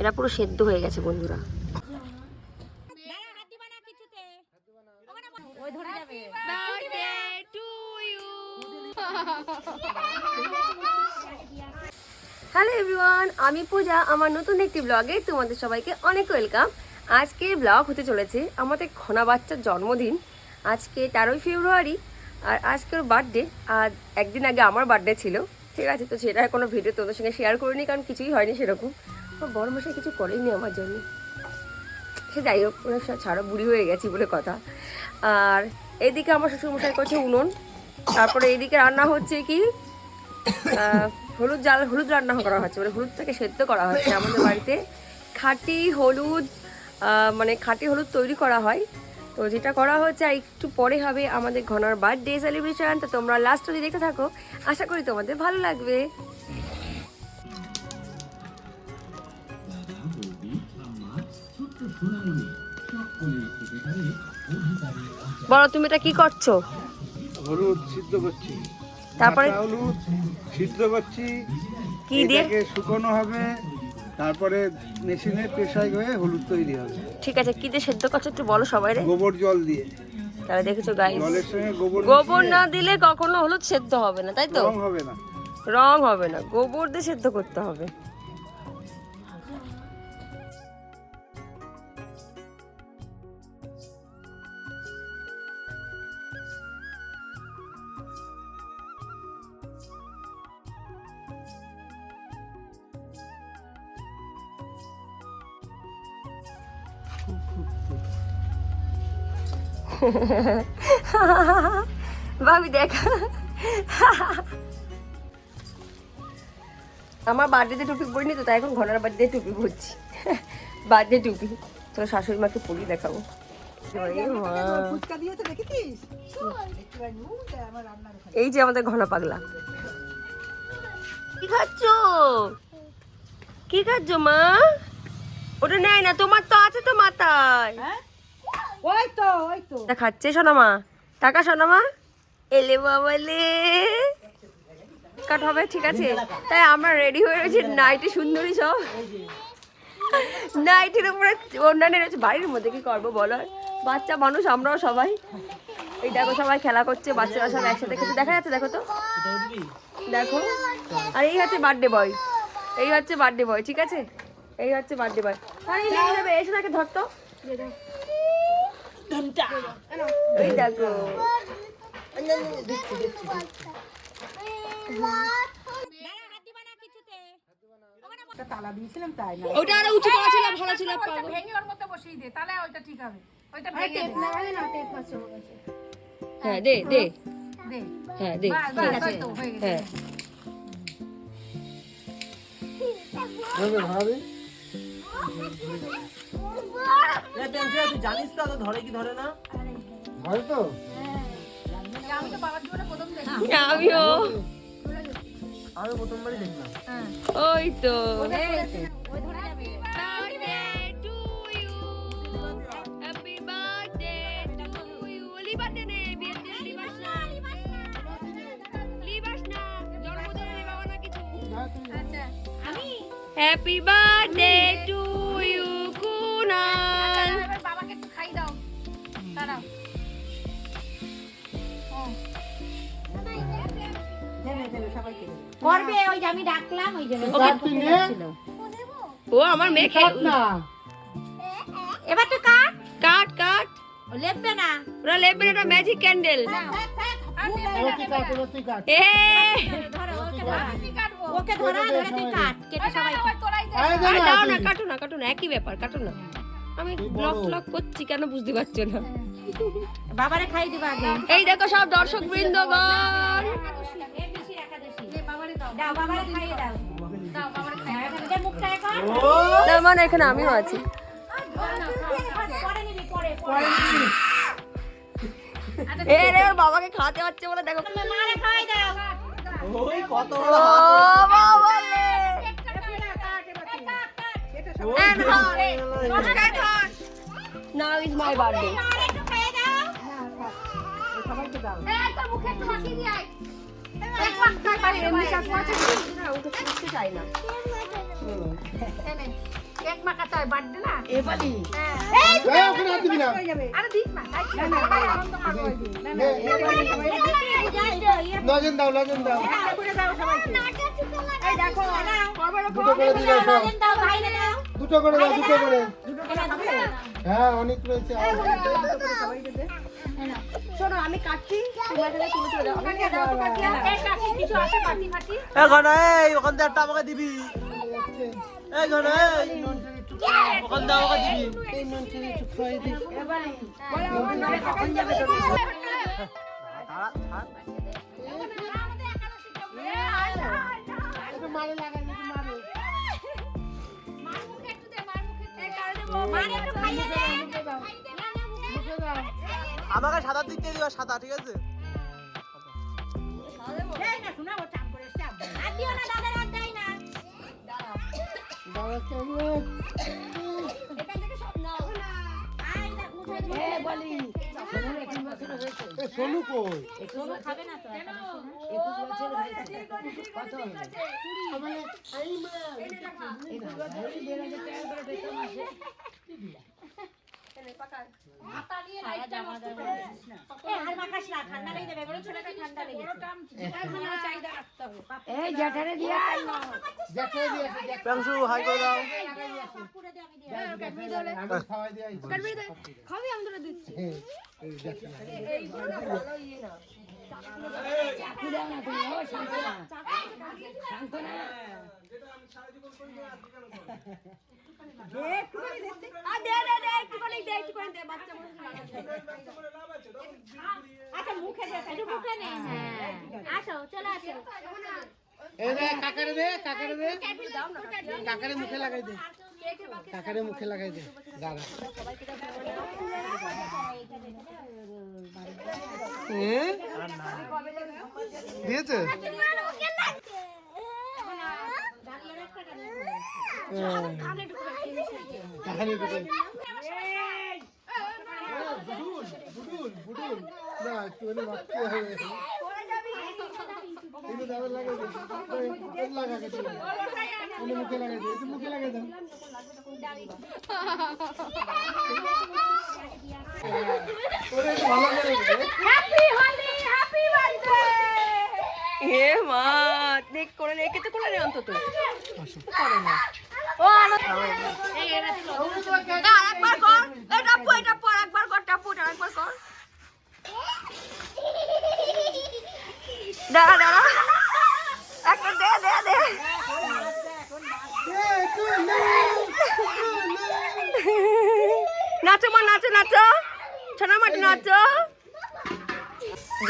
এটা পুরো সেদ্ধ হয়ে গেছে বন্ধুরা। হ্যালো এভরিওয়ান, আমি পূজা। আমার নতুন একটি ব্লগে তোমাদের সবাইকে অনেক ওয়েলকাম। আজকে ব্লগ হতে চলেছে আমাদের ঘনা বাচ্চার জন্মদিন। আজকে 13ই ফেব্রুয়ারি আর আজকের বার্থডে। আর একদিন আগে আমার বার্থডে ছিল, ঠিক আছে? তো সেটা কোনো ভিডিও তোদের সঙ্গে শেয়ার করিনি, কারণ কিছুই হয়নি সেরকম। বড় মশাই কিছু করেনি আমার জন্য, সে যাই হোক, ওনার ছাড়া বুড়ি হয়ে গেছি বলে কথা। আর এইদিকে আমার শ্বশুরমশাই করছে উনুন, তারপরে এইদিকে রান্না হচ্ছে কি হলুদ রান্না করা হচ্ছে, মানে হলুদটাকে সেদ্ধ করা হচ্ছে। আমাদের বাড়িতে খাঁটি হলুদ মানে খাঁটি হলুদ তৈরি করা হয়। তো যেটা করা হচ্ছে আর একটু পরে হবে আমাদের ঘনার বার্থডে সেলিব্রেশন। তো তোমরা লাস্ট অবধি দেখতে থাকো, আশা করি তোমাদের ভালো লাগবে। বলো তুমি এটা কি করছো? হলুদ সিদ্ধ করছি, তারপরে হলুদ সিদ্ধ করছি, কি দিয়ে শুকানো হবে, তারপরে মেশিনে পেশাই হয়ে হলুদ তৈরি হবে। ঠিক আছে, কি দিয়ে সেদ্ধ করছো একটু বলো সবাই রে। গোবর জল দিয়ে। তাহলে দেখেছো গাইস, জলের সঙ্গে গোবর না দিলে কখনো হলুদ সেদ্ধ হবে না, তাই তো? রং হবে না, রং হবে না, গোবর দিয়ে সেদ্ধ করতে হবে। ভাবি দেখ, আমার বার্থডেতে টুপি পরিনি তো, তাই এখন ঘনার বার্থডে টুপি পরছি। বার্থডে টুপি। তোর শাশুড়ি মাকে পরিয়ে দেখাবো। এই যে আমাদের ঘনা পাগলা। কি খাচ্ছ? কি খাচ্ছ মা? ওটা নেয় না, তোমার তো আছে তো মাথায়। খাচ্ছে সোনামা, টাকা সোনামা এলে বাবালে কাট হবে, ঠিক আছে? তাই আমরা রেডি হয়ে রয়েছি, নাইটি সুন্দরী সব নাইটির উপরে অন্যান্য রয়েছে। বাড়ির মধ্যে কি করবো বলো, বাচ্চা মানুষ আমরাও সবাই। এই দেখো সবাই খেলা করছে, বাচ্চারা সব একসাথে খেতে দেখা যাচ্ছে, দেখো তো, দেখো। আর এই হচ্ছে বার্থডে বয়, এই হচ্ছে বার্থডে বয়, ঠিক আছে? এই হচ্ছে বার্থডে বয়। এসে নাকি ধরতো, এই দেখো ওটা আরো উঁচু করা ছিল, ভালো ছিল। হ্যাঁ দে দে, হ্যাঁ দে, হ্যাঁ জানিস তো ধরে কি ধরে না, হয় তো? আমিও প্রথমবারই দেখলাম। ওই তো happy birthday to you Kunal. বাবাকে একটু খাই দাও, দাঁড়াও। করবে ওই যে আমি ডাকলাম, ওই জন্য ও আমার মেয়ে না। এবার তো কাট কাট কাট, লেপবে না, ওরা লেপবে না, এটা ম্যাজিক ক্যান্ডেল। এ ওকে ধরা ধরে তুই কাট, কেটে সবাই দাও না, কাটো না, কাটো না, একই ব্যাপার, কাটো না। আমি ব্লক ব্লক করছি কেন বুঝতে পারছো না? বাবারে খাই দিবা আগে। এই দেখো সব দর্শক বৃন্দগণ, দাও বাবারে খাইয়ে দাও, দাও বাবারে খাইয়ে দাও। এটা মুখটা এখন না মানে এখানে আমিও আছি। পরে নিবি, পরে এ রে ওর বাবাকে খাওয়াতে হচ্ছে বলে দেখো। মারে খাই দাও। ওই কত ও বাবা রে, নাও ইজ মাই বার্থডে। একটু খাইয়ে দাও, সবাইকে দাও। এই তো মুখে একটু হাসি দিয়ে আয়। এক পাক খাই, এমনি কাজ করছে না, ও তো করতে চায় না। হয় বার্থডে না এবালি ওখানে হাত দিবি না। আরে দিস না আনন্দ করবো ওই দিন লজেন দাও, লজেন দাও। করে দাও সবাইকে এই দেখো দুটো করে দিলে সব। দুটো করে দাও, দুটো করে। হ্যাঁ, অনেক রয়েছে। শোনো আমি কাটছি তোমার সাথে তুমি চলে যাও কাকিয়া দাও তো কাকিয়া এই কাকি কিছু আছে পাটি ফাটি ঘনা এই ওখান দিয়ে একটা আমাকে দিবি এই ঘনা এই ওখান দিয়ে আমাকে দিবি এই মন্ত্রী একটু খাওয়াই দিই। কখন যাবে তোর একটু মারে লাগাই, একটু মারে। মার মুখে একটু দে মার মুখে এই কারে দেব মার একটু খাইয়ে দে মুখে দাও। আমাকে সাদা দিক দিয়ে দিবা সাদা ঠিক আছে এই না শোনা ও চাপ করে চাপ আর দিও না দাদা রাত দেই না দাদা চলো। এখান থেকে সব নাও আই দেখ মুখে দে এ বলি সোনার 21 বছর হয়েছে এ সোনু কই? সোনু খাবে না তো কেন 21 বছর হয়েছে কত হবে আমাকে আইমা। এই বাবা এই 2000 টাকা করে বেতন আসে হাতা নিয়ে লাইটটা নষ্ট করে এ আর মাখাস না ঠান্ডা লেগে যাবে বড় ছোটটা ঠান্ডা লেগে যাবে চাহিদা রাখতে হবে এই জ্যাঠারে দিয়ে জ্যাঠা দিয়ে আসো, জ্যাঠা। প্যাংশু হাই করে দাও পুরো দিয়ে আমি দিয়ে আমি খাওয়াই দিয়ে আইছি। খাবি আমি তোরে দিচ্ছি এই জ্যাঠা। চাকু দাও না তুমি ও শান্তনা শান্তনা আর দে দে দে একটু করে দে বাচ্চা মানুষ আচ্ছা মুখে দে একটু মুখে নে হ্যাঁ আসো চলে আসো এই দে কাকারে দে, কাকারে দে। কাকারে মুখে লাগাই দে। কাকারে মুখে লাগাই দে। দাঁড়া। দিয়েছে? কাকারে দিতে। বুডুল, বুডুল। না, তোরে বাচ্চা হবে। এই দাদা লাগাই দে। এই লাগা কে দিলে। এই মুখে লাগাই দে। এই মুখে লাগাই দে। ওরে ভালো করে দে। হ্যাপি হোলি হ্যাপি বার্থডে এ মা দেখ করে রেখে তো করে রে অন্তত ও আনন্দ এই এরা একবার কর এটা পর একবার কর টাপু আরেকবার কর দাঁড়া দাঁড়া একবার দে দে দে নাচো মা নাচো নাচো সোনা মাটি নাচো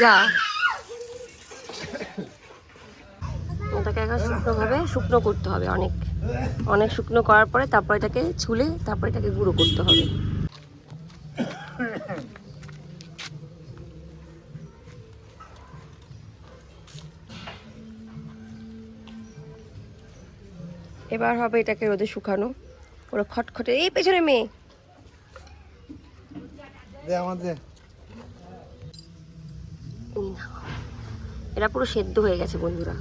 যা ওটাকে এখন শুকনো করতে হবে অনেক অনেক শুকনো করার পরে তারপর এটাকে ছুলে তারপর এটাকে গুঁড়ো করতে হবে এবার হবে এটাকে রোদে শুকানো পুরো খটখটে এই পেছনে মেয়ে দে আমাদের এটা পুরো সেদ্ধ হয়ে গেছে বন্ধুরা